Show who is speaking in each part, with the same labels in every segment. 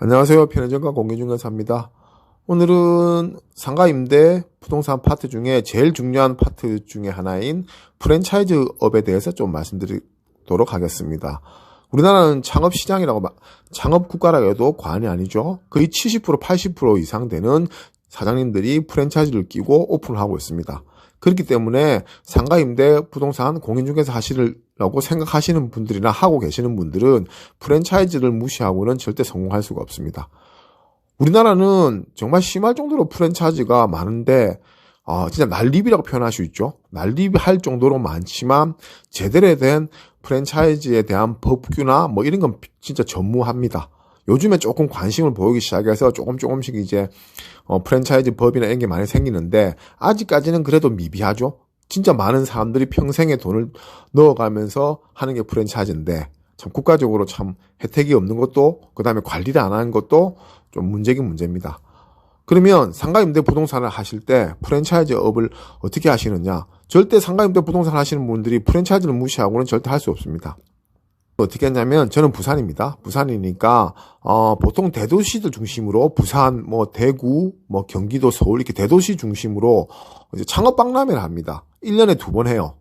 Speaker 1: 안녕하세요. 편의점과 공인중개사입니다. 오늘은 상가임대 부동산 파트 중에 제일 중요한 파트 중에 하나인 프랜차이즈업에 대해서 좀 말씀드리도록 하겠습니다. 우리나라는 창업국가라고 해도 과언이 아니죠. 거의 70%, 80% 이상 되는 사장님들이 프랜차이즈를 끼고 오픈을 하고 있습니다. 그렇기 때문에 상가임대 부동산 공인중개사 하시려고 생각하시는 분들이나 하고 계시는 분들은 프랜차이즈를 무시하고는 절대 성공할 수가 없습니다. 우리나라는 정말 심할 정도로 프랜차이즈가 많은데 진짜 난립이라고 표현할 수 있죠. 난립할 정도로 많지만 제대로 된 프랜차이즈에 대한 법규나 뭐 이런 건 진짜 전무합니다. 요즘에 조금 관심을 보이기 시작해서 조금씩 이제 프랜차이즈 법이나 이런 게 많이 생기는데 아직까지는 그래도 미비하죠. 진짜 많은 사람들이 평생에 돈을 넣어가면서 하는 게 프랜차이즈인데 참 국가적으로 참 혜택이 없는 것도 그다음에 관리를 안 하는 것도 좀 문제긴 문제입니다. 그러면 상가임대 부동산을 하실 때 프랜차이즈업을 어떻게 하시느냐? 절대 상가임대 부동산 하시는 분들이 프랜차이즈를 무시하고는 절대 할 수 없습니다. 어떻게 했냐면 저는 부산입니다. 부산이니까 보통 대도시들 중심으로 부산, 대구, 경기도, 서울 이렇게 대도시 중심으로 이제 창업박람회를 합니다. 1년에 2번 해요.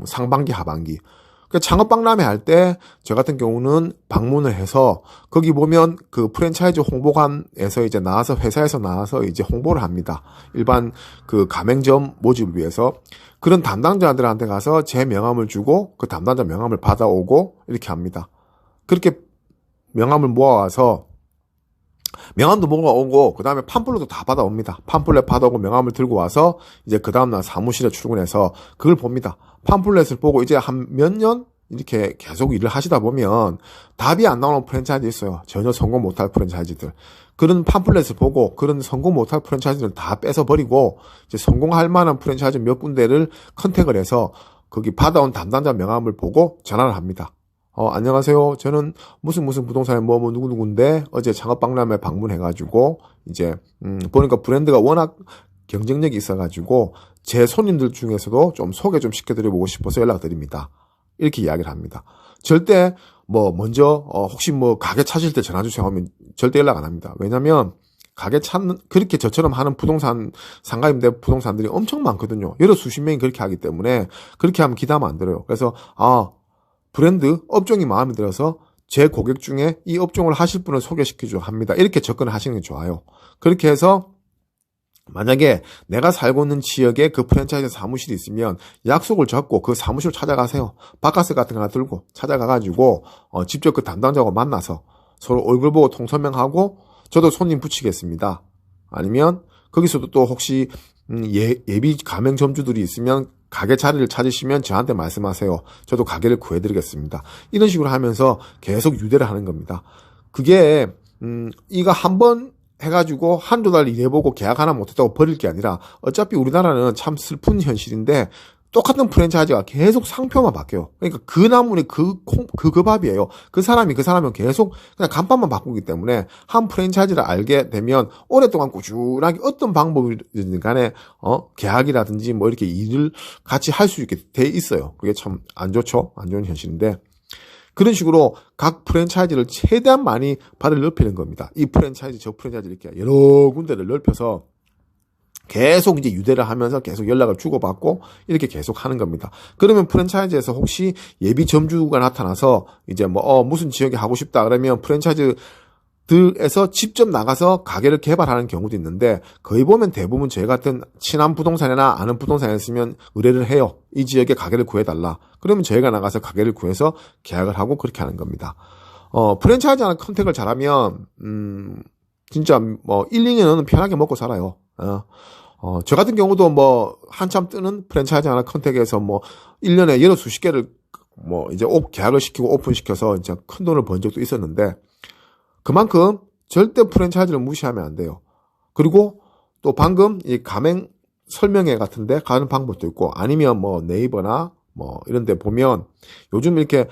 Speaker 1: 상반기, 하반기. 그러니까 창업박람회 할 때 저 같은 경우는 방문을 해서 거기 보면 그 프랜차이즈 홍보관에서 이제 나와서 회사에서 나와서 이제 홍보를 합니다. 일반 그 가맹점 모집을 위해서 그런 담당자들한테 가서 제 명함을 주고 그 담당자 명함을 받아오고 이렇게 합니다. 그렇게 명함을 모아와서 명함도 모아오고 그 다음에 팜플렛도 다 받아옵니다. 팜플렛 받아오고 명함을 들고 와서 이제 그 다음날 사무실에 출근해서 그걸 봅니다. 팜플렛을 보고 이제 한 몇 년 이렇게 계속 일을 하시다 보면 답이 안 나오는 프랜차이즈 있어요. 전혀 성공 못할 프랜차이즈들. 그런 팜플렛을 보고 그런 성공 못할 프랜차이즈를 다 뺏어버리고 이제 성공할 만한 프랜차이즈 몇 군데를 컨택을 해서 거기 받아온 담당자 명함을 보고 전화를 합니다. 안녕하세요. 저는 무슨 부동산에 누구누구인데 어제 창업박람회 방문해가지고 이제 보니까 브랜드가 워낙 경쟁력이 있어가지고 제 손님들 중에서도 좀 소개 좀 시켜드려보고 싶어서 연락드립니다. 이렇게 이야기를 합니다. 절대 먼저 혹시 가게 찾을 때 전화주세요 하면 절대 연락 안 합니다. 왜냐면 가게 찾는 그렇게 저처럼 하는 부동산 상가임대 부동산들이 엄청 많거든요. 여러 수십 명이 그렇게 하기 때문에 그렇게 하면 기다면 안 들어요. 그래서 브랜드 업종이 마음에 들어서 제 고객 중에 이 업종을 하실 분을 소개시켜줘 합니다. 이렇게 접근을 하시는 게 좋아요. 그렇게 해서 만약에 내가 살고 있는 지역에 그 프랜차이즈 사무실이 있으면 약속을 잡고 그 사무실 찾아가세요. 바카스 같은 거 하나 들고 찾아가가지고 직접 그 담당자하고 만나서 서로 얼굴 보고 통설명하고 저도 손님 붙이겠습니다. 아니면 거기서도 또 혹시 예비 가맹점주들이 있으면 가게 자리를 찾으시면 저한테 말씀하세요. 저도 가게를 구해드리겠습니다. 이런 식으로 하면서 계속 유대를 하는 겁니다. 그게 이거 한번 해가지고 한두 달 일해보고 계약 하나 못했다고 버릴 게 아니라 어차피 우리나라는 참 슬픈 현실인데 똑같은 프랜차이즈가 계속 상표만 바뀌어요. 그러니까 그 나물이 그 밥이에요. 그 사람이 계속 그냥 간판만 바꾸기 때문에 한 프랜차이즈를 알게 되면 오랫동안 꾸준하게 어떤 방법이든 간에 계약이라든지 이렇게 일을 같이 할 수 있게 돼 있어요. 그게 참 안 좋죠. 안 좋은 현실인데 그런 식으로 각 프랜차이즈를 최대한 많이 발을 넓히는 겁니다. 이 프랜차이즈 저 프랜차이즈 이렇게 여러 군데를 넓혀서 계속 이제 유대를 하면서 계속 연락을 주고받고 이렇게 계속 하는 겁니다. 그러면 프랜차이즈에서 혹시 예비 점주가 나타나서 이제 무슨 지역에 하고 싶다 그러면 프랜차이즈들에서 직접 나가서 가게를 개발하는 경우도 있는데 거의 보면 대부분 저희 같은 친한 부동산이나 아는 부동산에 있으면 의뢰를 해요. 이 지역에 가게를 구해달라. 그러면 저희가 나가서 가게를 구해서 계약을 하고 그렇게 하는 겁니다. 프랜차이즈 하나 컨택을 잘하면 진짜 1, 2년은 편하게 먹고 살아요. 저 같은 경우도 한참 뜨는 프랜차이즈 하나 컨택해서 1년에 여러 수십 개를 이제 계약을 시키고 오픈시켜서 이제 큰 돈을 번 적도 있었는데 그만큼 절대 프랜차이즈를 무시하면 안 돼요. 그리고 또 방금 이 가맹 설명회 같은데 가는 방법도 있고 아니면 네이버나 이런 데 보면 요즘 이렇게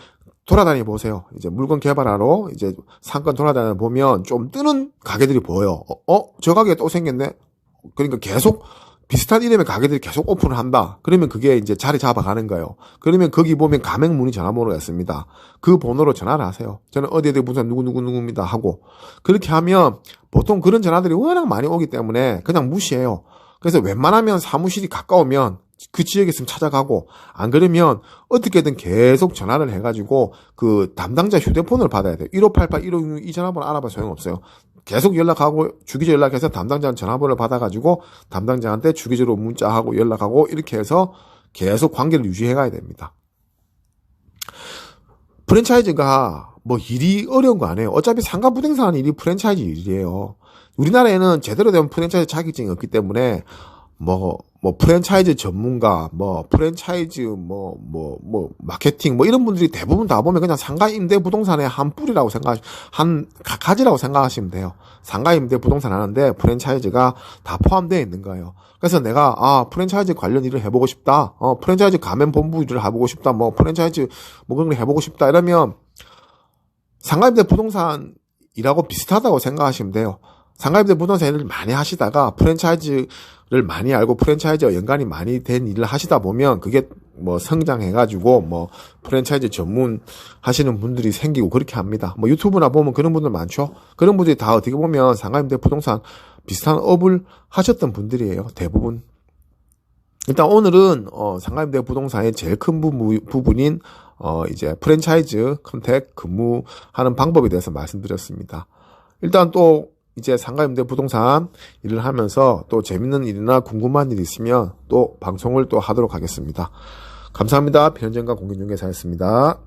Speaker 1: 돌아다니 보세요. 이제 물건 개발하러 이제 상권 돌아다니 보면 좀 뜨는 가게들이 보여요. 저 가게 또 생겼네. 그러니까 계속 비슷한 이름의 가게들이 계속 오픈을 한다. 그러면 그게 이제 자리 잡아가는 거예요. 그러면 거기 보면 가맹 문의 전화번호가 있습니다. 그 번호로 전화를 하세요. 저는 어디에 부산 누구누구누구입니다 하고. 그렇게 하면 보통 그런 전화들이 워낙 많이 오기 때문에 그냥 무시해요. 그래서 웬만하면 사무실이 가까우면 그 지역에 있으면 찾아가고, 안 그러면 어떻게든 계속 전화를 해가지고 그 담당자 휴대폰을 받아야 돼요. 1588, 1566 이 전화번호 알아봐 소용없어요. 계속 연락하고 주기적으로 연락해서 담당자 전화번호를 받아가지고 담당자한테 주기적으로 문자하고 연락하고 이렇게 해서 계속 관계를 유지해가야 됩니다. 프랜차이즈가 뭐 일이 어려운 거 아니에요. 어차피 상가 부동산 하는 일이 프랜차이즈 일이에요. 우리나라에는 제대로 된 프랜차이즈 자격증이 없기 때문에 프랜차이즈 전문가, 프랜차이즈, 마케팅, 이런 분들이 대부분 다 보면 그냥 상가 임대 부동산의 한 뿌리라고 가지라고 생각하시면 돼요. 상가 임대 부동산 하는데 프랜차이즈가 다 포함되어 있는 거예요. 그래서 내가, 프랜차이즈 관련 일을 해보고 싶다. 프랜차이즈 가맹 본부 일을 해보고 싶다. 프랜차이즈 그런 걸 해보고 싶다. 이러면 상가 임대 부동산이라고 비슷하다고 생각하시면 돼요. 상가임대 부동산 일을 많이 하시다가 프랜차이즈를 많이 알고 프랜차이즈와 연관이 많이 된 일을 하시다 보면 그게 성장해가지고 프랜차이즈 전문 하시는 분들이 생기고 그렇게 합니다. 유튜브나 보면 그런 분들 많죠. 그런 분들이 다 어떻게 보면 상가임대 부동산 비슷한 업을 하셨던 분들이에요. 대부분. 일단 오늘은 상가임대 부동산의 제일 큰 부분인 이제 프랜차이즈 컨택 근무하는 방법에 대해서 말씀드렸습니다. 일단 또 이제 상가임대 부동산 일을 하면서 또 재밌는 일이나 궁금한 일이 있으면 또 방송을 또 하도록 하겠습니다. 감사합니다. 변현정과 공인중개사였습니다.